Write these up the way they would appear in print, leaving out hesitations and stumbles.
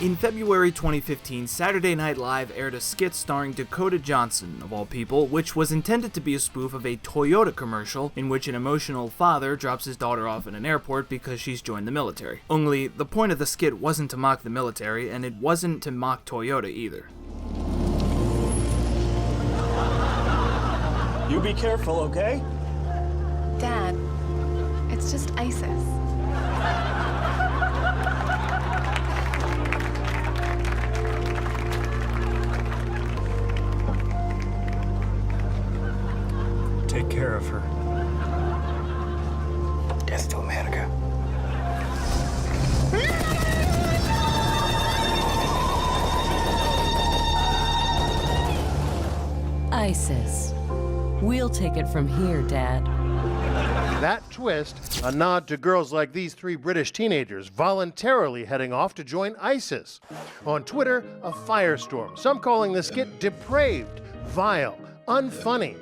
In February 2015, Saturday Night Live aired a skit starring Dakota Johnson, of all people, which was intended to be a spoof of a Toyota commercial in which an emotional father drops his daughter off in an airport because she's joined the military. Only, the point of the skit wasn't to mock the military, and it wasn't to mock Toyota either. You be careful, okay? Dad, it's just ISIS. Take care of her. Death to America. ISIS. We'll take it from here, Dad. That twist, a nod to girls like these three British teenagers voluntarily heading off to join ISIS. On Twitter, a firestorm, some calling the skit depraved, vile, unfunny.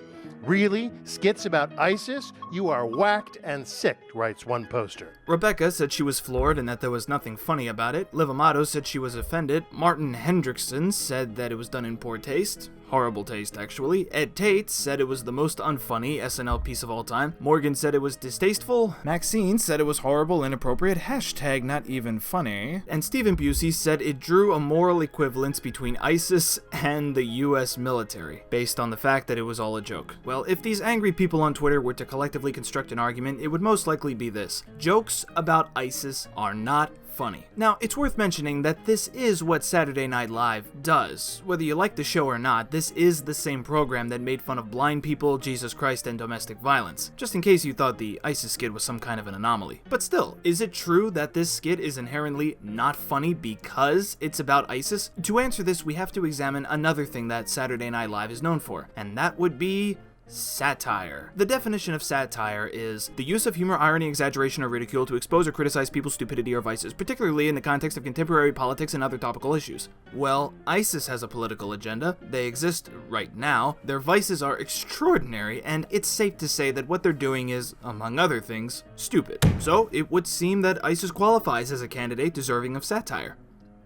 Really? Skits about ISIS? You are whacked and sick, writes one poster. Rebecca said she was floored and that there was nothing funny about it. Liv Amato said she was offended. Martin Hendrickson said that it was done in poor taste. Horrible taste, actually. Ed Tate said it was the most unfunny SNL piece of all time. Morgan said it was distasteful. Maxine said it was horrible, inappropriate, hashtag not even funny. And Stephen Busey said it drew a moral equivalence between ISIS and the US military, based on the fact that it was all a joke. Well, if these angry people on Twitter were to collectively construct an argument, it would most likely be this: jokes about ISIS are not funny. Now, it's worth mentioning that this is what Saturday Night Live does. Whether you like the show or not, this is the same program that made fun of blind people, Jesus Christ, and domestic violence. Just in case you thought the ISIS skit was some kind of an anomaly. But still, is it true that this skit is inherently not funny because it's about ISIS? To answer this, we have to examine another thing that Saturday Night Live is known for, and that would be satire. The definition of satire is the use of humor, irony, exaggeration, or ridicule to expose or criticize people's stupidity or vices, particularly in the context of contemporary politics and other topical issues. Well, ISIS has a political agenda. They exist right now. Their vices are extraordinary, and it's safe to say that what they're doing is, among other things, stupid. So it would seem that ISIS qualifies as a candidate deserving of satire,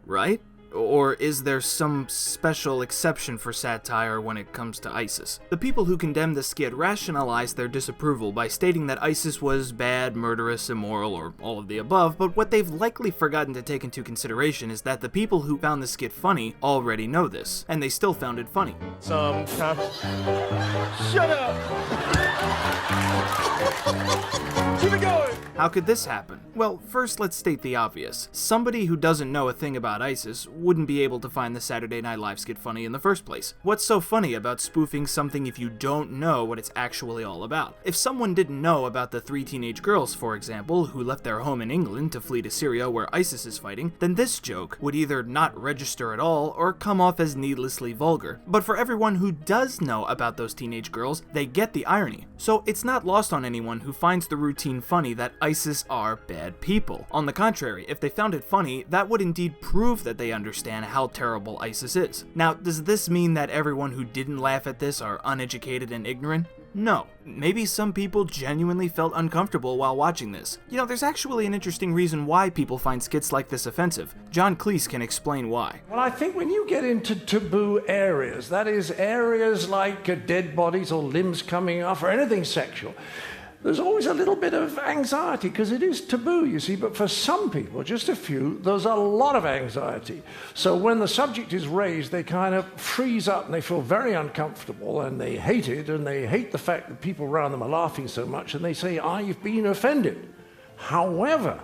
right? Or is there some special exception for satire when it comes to ISIS? The people who condemn the skit rationalize their disapproval by stating that ISIS was bad, murderous, immoral, or all of the above, but what they've likely forgotten to take into consideration is that the people who found the skit funny already know this, and they still found it funny. Sometimes. Shut up! Keep it going! How could this happen? Well, first let's state the obvious. Somebody who doesn't know a thing about ISIS wouldn't be able to find the Saturday Night Live skit funny in the first place. What's so funny about spoofing something if you don't know what it's actually all about? If someone didn't know about the three teenage girls, for example, who left their home in England to flee to Syria where ISIS is fighting, then this joke would either not register at all or come off as needlessly vulgar. But for everyone who does know about those teenage girls, they get the irony. So it's not lost on anyone who finds the routine funny that ISIS are bad people. On the contrary, if they found it funny, that would indeed prove that they understand how terrible ISIS is. Now, does this mean that everyone who didn't laugh at this are uneducated and ignorant? No. Maybe some people genuinely felt uncomfortable while watching this. You know, there's actually an interesting reason why people find skits like this offensive. John Cleese can explain why. Well, I think when you get into taboo areas, that is areas like dead bodies or limbs coming off or anything sexual, there's always a little bit of anxiety because it is taboo, you see, but for some people, just a few, there's a lot of anxiety. So when the subject is raised, they kind of freeze up and they feel very uncomfortable and they hate it and they hate the fact that people around them are laughing so much and they say, I've been offended. However,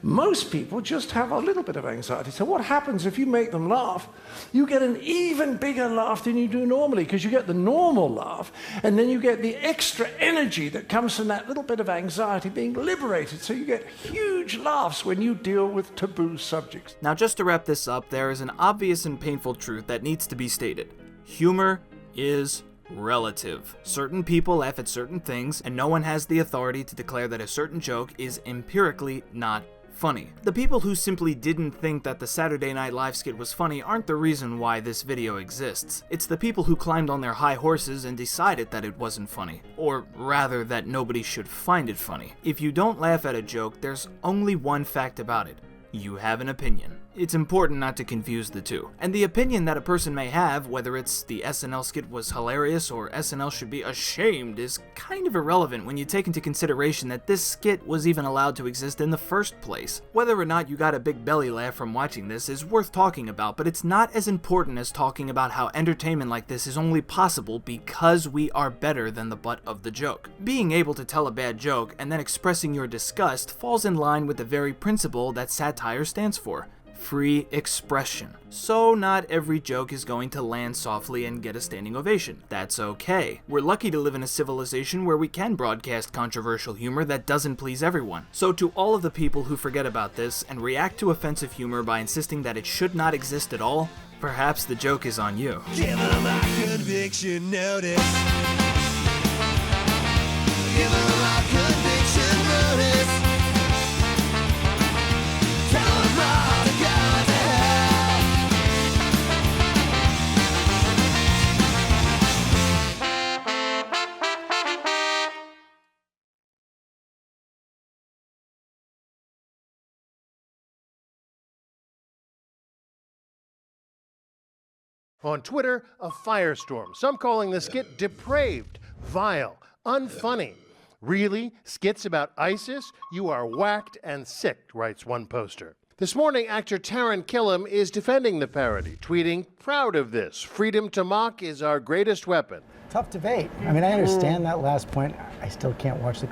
most people just have a little bit of anxiety. So what happens if you make them laugh? You get an even bigger laugh than you do normally because you get the normal laugh and then you get the extra energy that comes from that little bit of anxiety being liberated. So you get huge laughs when you deal with taboo subjects. Now, just to wrap this up, there is an obvious and painful truth that needs to be stated. Humor is relative. Certain people laugh at certain things, and no one has the authority to declare that a certain joke is empirically not funny. The people who simply didn't think that the Saturday Night Live skit was funny aren't the reason why this video exists. It's the people who climbed on their high horses and decided that it wasn't funny. Or rather, that nobody should find it funny. If you don't laugh at a joke, there's only one fact about it. You have an opinion. It's important not to confuse the two. And the opinion that a person may have, whether it's the SNL skit was hilarious or SNL should be ashamed, is kind of irrelevant when you take into consideration that this skit was even allowed to exist in the first place. Whether or not you got a big belly laugh from watching this is worth talking about, but it's not as important as talking about how entertainment like this is only possible because we are better than the butt of the joke. Being able to tell a bad joke and then expressing your disgust falls in line with the very principle that satire stands for. Free expression. So not every joke is going to land softly and get a standing ovation. That's okay. We're lucky to live in a civilization where we can broadcast controversial humor that doesn't please everyone. So to all of the people who forget about this and react to offensive humor by insisting that it should not exist at all, perhaps the joke is on you. Give her my conviction notice. Give her my conviction notice. Tell her all to go to hell. On Twitter, a firestorm. Some calling the skit depraved, vile, unfunny. Really? Skits about ISIS? You are whacked and sick, writes one poster. This morning, actor Taran Killam is defending the parody, tweeting, "Proud of this. Freedom to mock is our greatest weapon." Tough debate. I mean, I understand that last point. I still can't watch the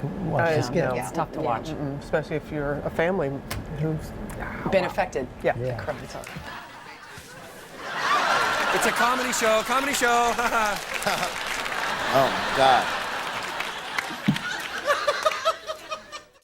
skit. No, it's tough to watch. Especially if you're a family who's been affected. Yeah. It's a comedy show, Oh my God.